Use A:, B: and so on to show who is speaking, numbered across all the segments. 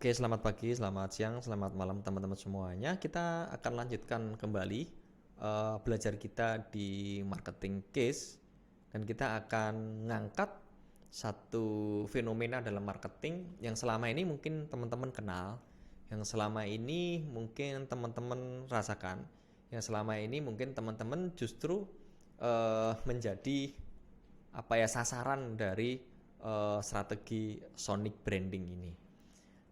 A: Oke, selamat pagi, selamat siang, selamat malam teman-teman semuanya. Kita akan lanjutkan kembali belajar kita di marketing case, dan kita akan ngangkat satu fenomena dalam marketing yang selama ini mungkin teman-teman kenal, yang selama ini mungkin teman-teman rasakan, yang selama ini mungkin teman-teman justru menjadi sasaran dari strategi sonic branding ini.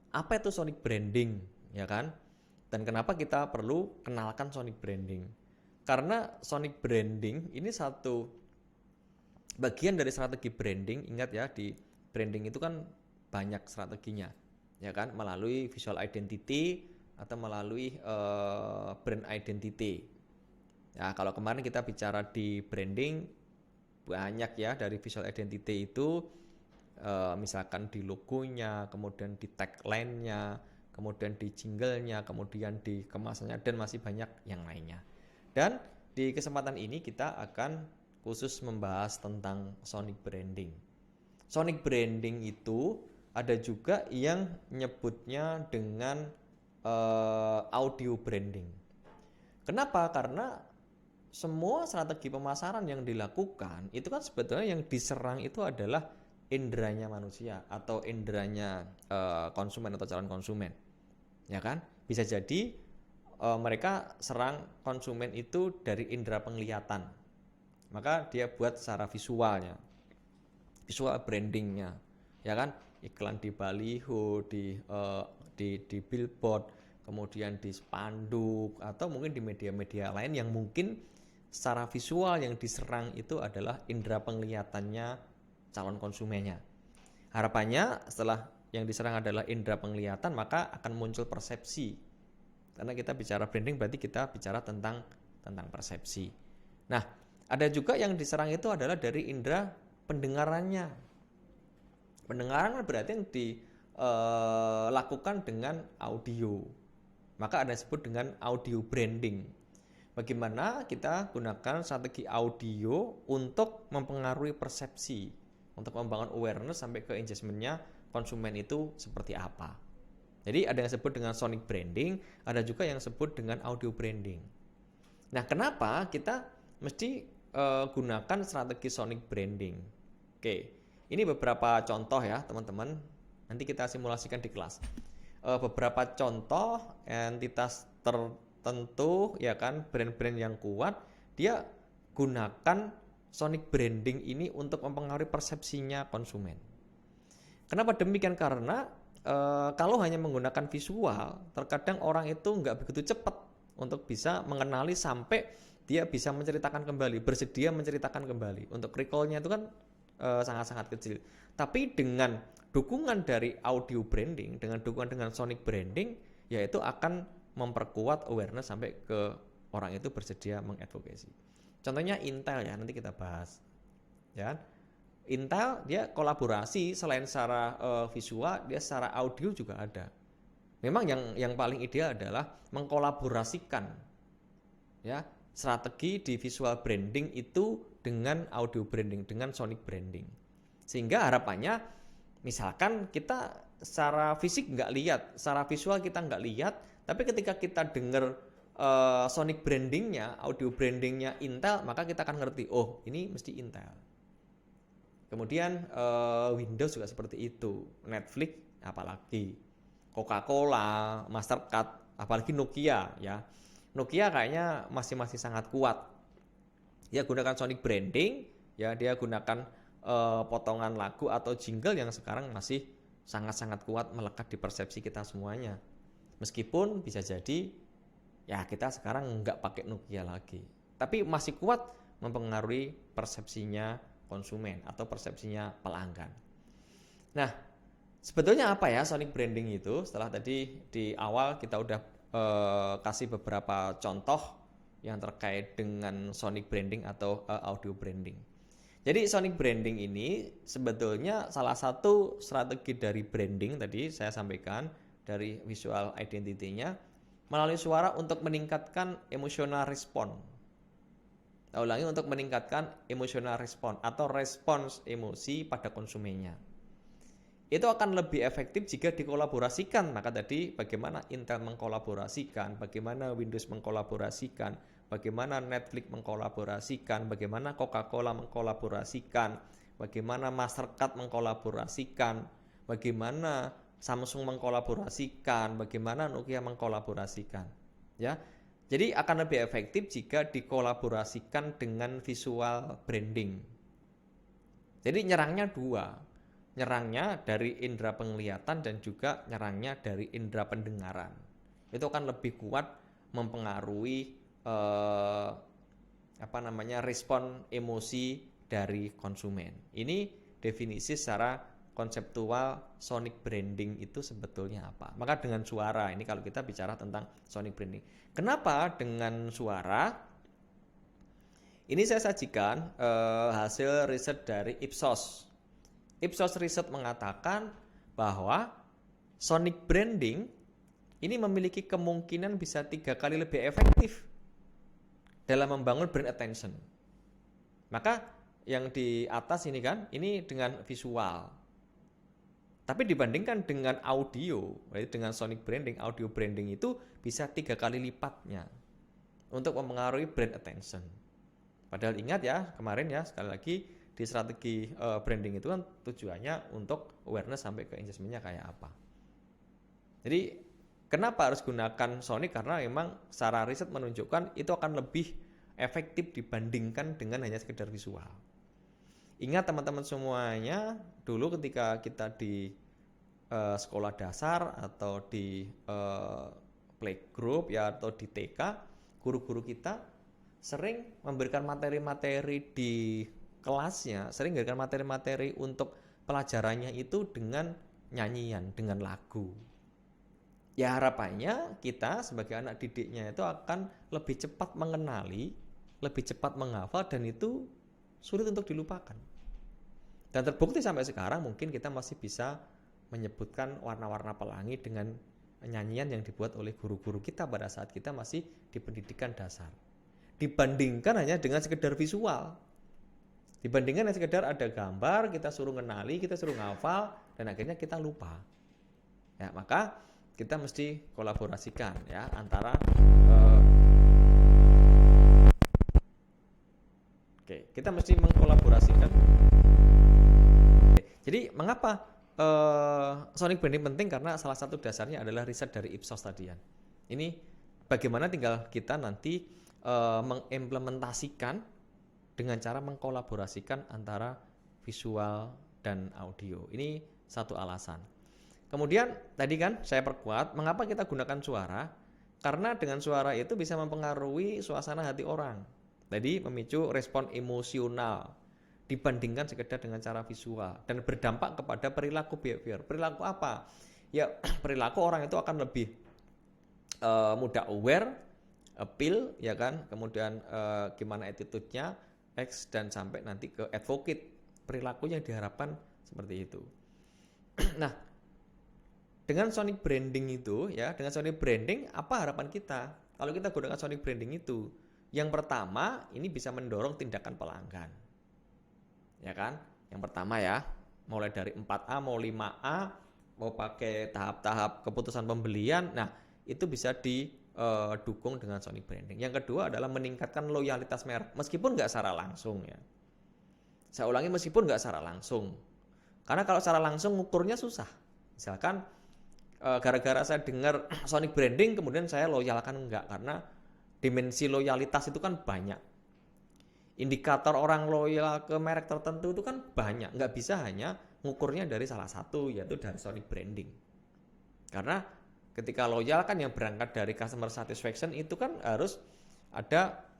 A: Apa itu sonic branding, ya kan? Dan kenapa kita perlu kenalkan sonic branding? Karena sonic branding ini satu bagian dari strategi branding. Ingat ya, di branding itu kan banyak strateginya, ya kan? Melalui visual identity atau melalui brand identity. Ya, kalau kemarin kita bicara di branding banyak ya, dari visual identity itu misalkan di logonya, kemudian di tagline-nya, kemudian di jingle-nya, kemudian di kemasannya, dan masih banyak yang lainnya. Dan di kesempatan ini kita akan khusus membahas tentang sonic branding. Sonic branding itu ada juga yang nyebutnya dengan audio branding. Kenapa? Karena semua strategi pemasaran yang dilakukan itu kan sebetulnya yang diserang itu adalah inderanya manusia atau inderanya konsumen atau calon konsumen, ya kan? Bisa jadi mereka serang konsumen itu dari indera penglihatan, maka dia buat secara visualnya, visual brandingnya, ya kan? Iklan di baliho, di billboard, kemudian di spanduk, atau mungkin di media-media lain yang mungkin secara visual yang diserang itu adalah indera penglihatannya calon konsumennya. Harapannya setelah yang diserang adalah indera penglihatan, maka akan muncul persepsi. Karena kita bicara branding berarti kita bicara tentang persepsi. Nah, ada juga yang diserang itu adalah dari indera pendengarannya. Pendengaran berarti yang dilakukan dengan audio. Maka ada yang disebut dengan audio branding. Bagaimana kita gunakan strategi audio untuk mempengaruhi persepsi, untuk membangun awareness sampai ke engagement-nya konsumen itu seperti apa. Jadi ada yang disebut dengan sonic branding, ada juga yang disebut dengan audio branding. Nah, kenapa kita mesti gunakan strategi sonic branding? Oke, ini beberapa contoh ya teman-teman. Nanti kita simulasikan di kelas. Beberapa contoh entitas tertentu, ya kan, brand-brand yang kuat, dia gunakan sonic branding ini untuk mempengaruhi persepsinya konsumen. Kenapa demikian? Karena kalau hanya menggunakan visual, terkadang orang itu nggak begitu cepat untuk bisa mengenali sampai dia bisa menceritakan kembali, bersedia menceritakan kembali. Untuk recall-nya itu kan sangat-sangat kecil. Tapi dengan dukungan dari audio branding, dengan dukungan dengan sonic branding, yaitu akan memperkuat awareness sampai ke orang itu bersedia mengadvokasi. Contohnya Intel ya, nanti kita bahas. Ya, Intel dia kolaborasi selain secara visual, dia secara audio juga ada. Memang yang paling ideal adalah mengkolaborasikan ya strategi di visual branding itu dengan audio branding, dengan sonic branding. Sehingga harapannya, misalkan kita secara fisik nggak lihat, secara visual kita nggak lihat, tapi ketika kita dengar sonic brandingnya, audio brandingnya Intel, maka kita akan ngerti, oh ini mesti Intel. Kemudian Windows juga seperti itu, Netflix apalagi, Coca-Cola, Mastercard, apalagi Nokia ya. Nokia kayaknya masih sangat kuat. Dia gunakan sonic branding, ya dia gunakan potongan lagu atau jingle yang sekarang masih sangat kuat melekat di persepsi kita semuanya. Meskipun bisa jadi ya kita sekarang nggak pakai Nokia lagi, tapi masih kuat mempengaruhi persepsinya konsumen atau persepsinya pelanggan. Nah, sebetulnya apa ya sonic branding itu? Setelah tadi di awal kita udah kasih beberapa contoh yang terkait dengan sonic branding atau audio branding. Jadi sonic branding ini sebetulnya salah satu strategi dari branding tadi saya sampaikan, dari visual identity-nya melalui suara untuk meningkatkan emotional respon. Saya ulangi, untuk meningkatkan emotional response atau respons emosi pada konsumennya. Itu akan lebih efektif jika dikolaborasikan. Maka tadi bagaimana Intel mengkolaborasikan, bagaimana Windows mengkolaborasikan, bagaimana Netflix mengkolaborasikan, bagaimana Coca-Cola mengkolaborasikan, bagaimana Mastercard mengkolaborasikan, bagaimana Samsung mengkolaborasikan, bagaimana Nokia mengkolaborasikan. Ya. Jadi akan lebih efektif jika dikolaborasikan dengan visual branding. Jadi nyerangnya dua. Nyerangnya dari indera penglihatan dan juga nyerangnya dari indera pendengaran. Itu akan lebih kuat mempengaruhi respon emosi dari konsumen. Ini definisi secara konseptual sonic branding itu sebetulnya apa. Maka dengan suara, ini kalau kita bicara tentang sonic branding. Kenapa dengan suara? Ini saya sajikan hasil riset dari Ipsos. Ipsos Research mengatakan bahwa sonic branding ini memiliki kemungkinan bisa 3 kali lebih efektif dalam membangun brand attention. Maka yang di atas ini kan, ini dengan visual. Tapi dibandingkan dengan audio, dengan sonic branding, audio branding itu bisa 3 kali lipatnya untuk mempengaruhi brand attention. Padahal ingat ya, kemarin ya, sekali lagi, di strategi branding itu kan tujuannya untuk awareness sampai ke engagementnya kayak apa. Jadi kenapa harus gunakan sonic? Karena memang secara riset menunjukkan itu akan lebih efektif dibandingkan dengan hanya sekedar visual. Ingat teman-teman semuanya, dulu ketika kita di sekolah dasar atau di playgroup ya, atau di TK, guru-guru kita sering memberikan materi-materi di kelasnya, sering memberikan materi-materi untuk pelajarannya itu dengan nyanyian, dengan lagu. Ya harapannya kita sebagai anak didiknya itu akan lebih cepat mengenali, lebih cepat menghafal, dan itu sulit untuk dilupakan. Dan terbukti sampai sekarang mungkin kita masih bisa menyebutkan warna-warna pelangi dengan nyanyian yang dibuat oleh guru-guru kita pada saat kita masih di pendidikan dasar. Dibandingkan hanya dengan sekedar visual. Dibandingkan hanya sekedar ada gambar, kita suruh ngenali, kita suruh ngafal, dan akhirnya kita lupa. Ya, maka kita mesti kolaborasikan ya antara kita mesti mengkolaborasikan. Jadi mengapa sonic branding penting? Karena salah satu dasarnya adalah riset dari Ipsos tadi ya. Ini bagaimana tinggal kita nanti mengimplementasikan dengan cara mengkolaborasikan antara visual dan audio. Ini satu alasan. Kemudian tadi kan saya perkuat, mengapa kita gunakan suara? Karena dengan suara itu bisa mempengaruhi suasana hati orang. Jadi memicu respon emosional dibandingkan sekedar dengan cara visual, dan berdampak kepada perilaku behavior. Perilaku apa? Ya perilaku orang itu akan lebih mudah aware, appeal, ya kan? Kemudian gimana attitude-nya, X, dan sampai nanti ke advocate. Perilakunya diharapkan seperti itu. Nah, dengan sonic branding itu ya, dengan sonic branding apa harapan kita? Kalau kita gunakan sonic branding itu, yang pertama ini bisa mendorong tindakan pelanggan. Ya kan? Yang pertama ya, mulai dari 4A mau 5A, mau pakai tahap-tahap keputusan pembelian. Nah, itu bisa didukung dengan sonic branding. Yang kedua adalah meningkatkan loyalitas merek, meskipun nggak secara langsung ya. Saya ulangi, meskipun nggak secara langsung. Karena kalau secara langsung ngukurnya susah. Misalkan gara-gara saya dengar sonic branding kemudian saya loyal, kan enggak, karena dimensi loyalitas itu kan banyak. Indikator orang loyal ke merek tertentu itu kan banyak, nggak bisa hanya ngukurnya dari salah satu, yaitu dari sonic branding. Karena ketika loyal kan yang berangkat dari customer satisfaction itu kan harus ada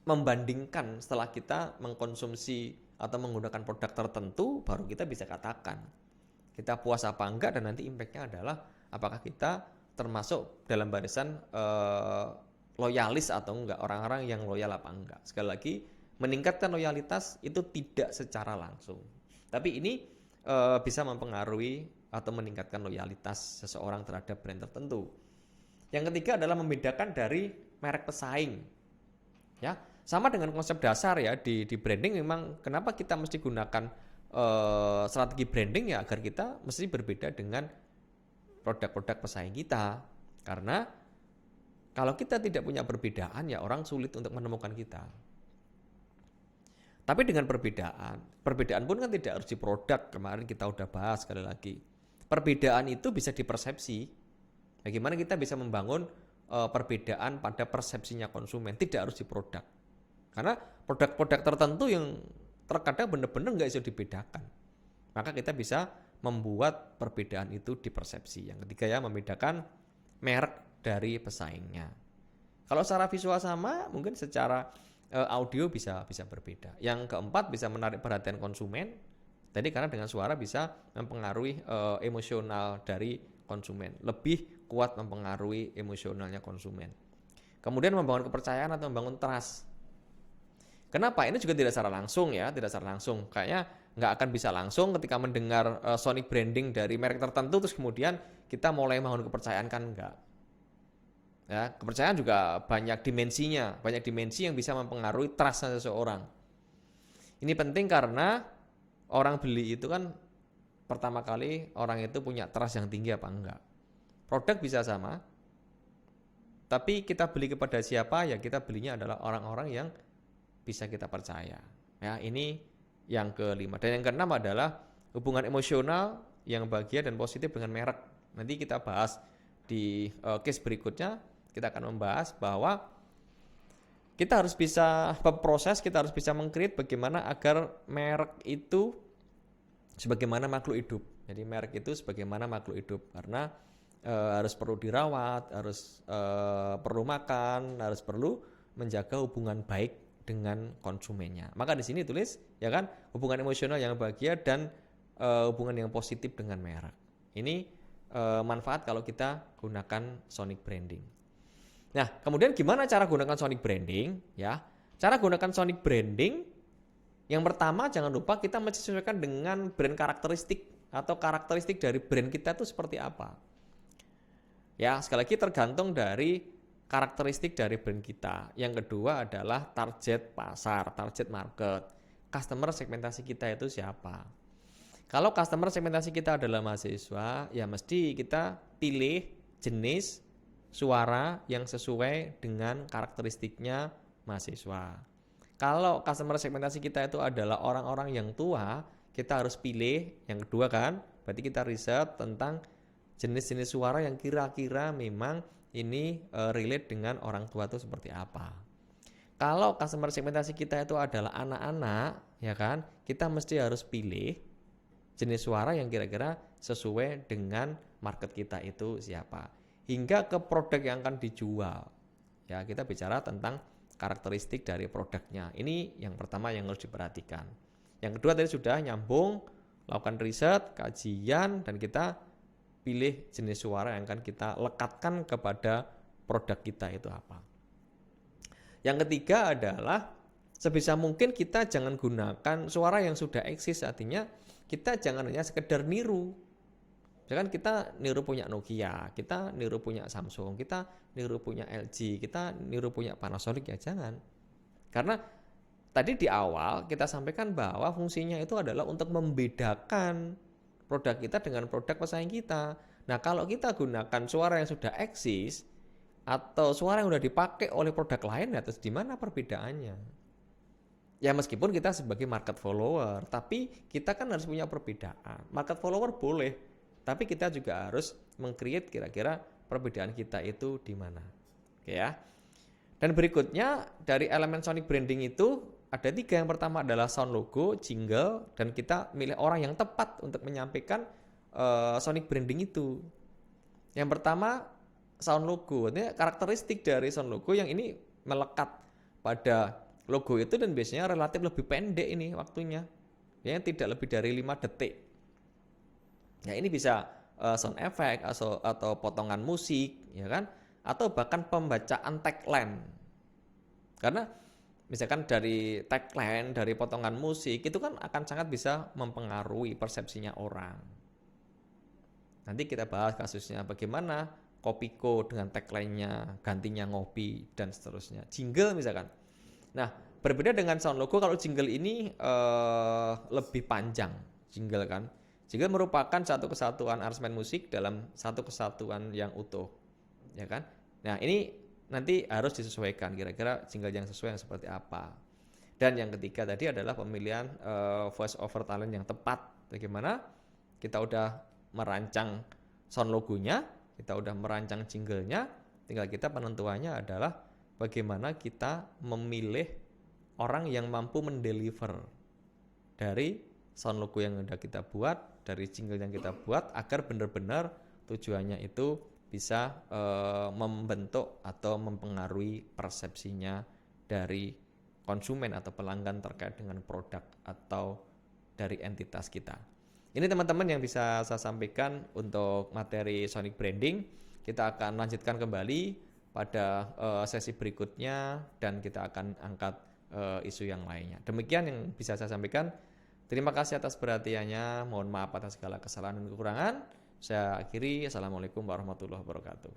A: membandingkan setelah kita mengkonsumsi atau menggunakan produk tertentu, baru kita bisa katakan kita puas apa enggak, dan nanti impactnya adalah apakah kita termasuk dalam barisan loyalis atau enggak, orang-orang yang loyal apa enggak. Sekali lagi, meningkatkan loyalitas itu tidak secara langsung, tapi ini bisa mempengaruhi atau meningkatkan loyalitas seseorang terhadap brand tertentu. Yang ketiga adalah membedakan dari merek pesaing. Ya, Sama dengan konsep dasar ya di branding, memang kenapa kita mesti gunakan strategi branding ya agar kita mesti berbeda dengan produk-produk pesaing kita. Karena kalau kita tidak punya perbedaan ya orang sulit untuk menemukan kita. Tapi dengan perbedaan pun kan tidak harus di produk, kemarin kita udah bahas sekali lagi. Perbedaan itu bisa di persepsi. Bagaimana kita bisa membangun perbedaan pada persepsinya konsumen, tidak harus di produk. Karena produk-produk tertentu yang terkadang benar-benar nggak bisa dibedakan. Maka kita bisa membuat perbedaan itu di persepsi. Yang ketiga ya, membedakan merek dari pesaingnya. Kalau secara visual sama, mungkin secara audio bisa berbeda. Yang keempat, bisa menarik perhatian konsumen. Tadi karena dengan suara bisa mempengaruhi emosional dari konsumen, lebih kuat mempengaruhi emosionalnya konsumen. Kemudian membangun kepercayaan atau membangun trust. Kenapa? Ini juga tidak secara langsung ya, tidak secara langsung. Kayaknya nggak akan bisa langsung ketika mendengar sonic branding dari merek tertentu terus kemudian kita mulai membangun kepercayaan, kan enggak. Ya, kepercayaan juga banyak dimensinya, banyak dimensi yang bisa mempengaruhi trust seseorang. Ini penting karena orang beli itu kan pertama kali orang itu punya trust yang tinggi apa enggak. Produk bisa sama, tapi kita beli kepada siapa ya kita belinya adalah orang-orang yang bisa kita percaya. Ya, ini yang kelima. Dan yang keenam adalah hubungan emosional yang bahagia dan positif dengan merek. Nanti kita bahas di case berikutnya. Kita akan membahas bahwa kita harus bisa berproses, kita harus bisa meng-create bagaimana agar merek itu sebagaimana makhluk hidup. Jadi merek itu sebagaimana makhluk hidup, karena harus perlu dirawat, harus perlu makan, harus perlu menjaga hubungan baik dengan konsumennya. Maka di sini tulis ya kan, hubungan emosional yang bahagia dan hubungan yang positif dengan merek. Ini manfaat kalau kita gunakan sonic branding. Nah, kemudian gimana cara gunakan sonic branding? Ya, cara gunakan sonic branding yang pertama, jangan lupa kita menyesuaikan dengan brand karakteristik atau karakteristik dari brand kita itu seperti apa. Ya, sekali lagi tergantung dari karakteristik dari brand kita. Yang kedua adalah target pasar, target market. Customer segmentasi kita itu siapa? Kalau customer segmentasi kita adalah mahasiswa, ya mesti kita pilih jenis suara yang sesuai dengan karakteristiknya mahasiswa. Kalau customer segmentasi kita itu adalah orang-orang yang tua, kita harus pilih yang kedua kan, berarti kita riset tentang jenis-jenis suara yang kira-kira memang ini relate dengan orang tua itu seperti apa. Kalau customer segmentasi kita itu adalah anak-anak, ya kan, kita mesti harus pilih jenis suara yang kira-kira sesuai dengan market kita itu siapa. Hingga ke produk yang akan dijual. Ya, kita bicara tentang karakteristik dari produknya. Ini yang pertama yang harus diperhatikan. Yang kedua tadi sudah nyambung, lakukan riset, kajian, dan kita pilih jenis suara yang akan kita lekatkan kepada produk kita itu apa. Yang ketiga adalah sebisa mungkin kita jangan gunakan suara yang sudah eksis, artinya kita jangan hanya sekedar niru. Misalkan kita niru punya Nokia, kita niru punya Samsung, kita niru punya LG, kita niru punya Panasonic, ya jangan. Karena tadi di awal kita sampaikan bahwa fungsinya itu adalah untuk membedakan produk kita dengan produk pesaing kita. Nah, kalau kita gunakan suara yang sudah eksis atau suara yang sudah dipakai oleh produk lain, ya terus di mana perbedaannya? Ya meskipun kita sebagai market follower, tapi kita kan harus punya perbedaan. Market follower boleh, tapi kita juga harus meng-create kira-kira perbedaan kita itu di mana. Oke ya. Dan berikutnya dari elemen sonic branding itu ada 3. Yang pertama adalah sound logo, jingle, dan kita milih orang yang tepat untuk menyampaikan sonic branding itu. Yang pertama sound logo. Ini karakteristik dari sound logo yang ini melekat pada logo itu dan biasanya relatif lebih pendek ini waktunya. Ya, tidak lebih dari 5 detik. Ya, ini bisa sound effect atau potongan musik, ya kan? Atau bahkan pembacaan tagline. Karena misalkan dari tagline, dari potongan musik itu kan akan sangat bisa mempengaruhi persepsinya orang. Nanti kita bahas kasusnya bagaimana Kopiko dengan tagline-nya gantinya ngopi dan seterusnya. Jingle misalkan. Nah, berbeda dengan sound logo, kalau jingle ini lebih panjang jingle kan. Jingle merupakan satu kesatuan aransemen musik dalam satu kesatuan yang utuh, ya kan? Nah, ini nanti harus disesuaikan kira-kira jingle yang sesuai yang seperti apa. Dan yang ketiga tadi adalah pemilihan voice over talent yang tepat. Bagaimana kita udah merancang sound logonya, kita udah merancang jinglenya, tinggal kita penentuannya adalah bagaimana kita memilih orang yang mampu mendeliver dari sound logo yang udah kita buat, dari jingle yang kita buat, agar benar-benar tujuannya itu bisa membentuk atau mempengaruhi persepsinya dari konsumen atau pelanggan terkait dengan produk atau dari entitas kita. Ini teman-teman yang bisa saya sampaikan untuk materi sonic branding. Kita akan lanjutkan kembali pada sesi berikutnya dan kita akan angkat isu yang lainnya. Demikian yang bisa saya sampaikan. Terima kasih atas perhatiannya. Mohon maaf atas segala kesalahan dan kekurangan. Saya akhiri. Assalamualaikum warahmatullahi wabarakatuh.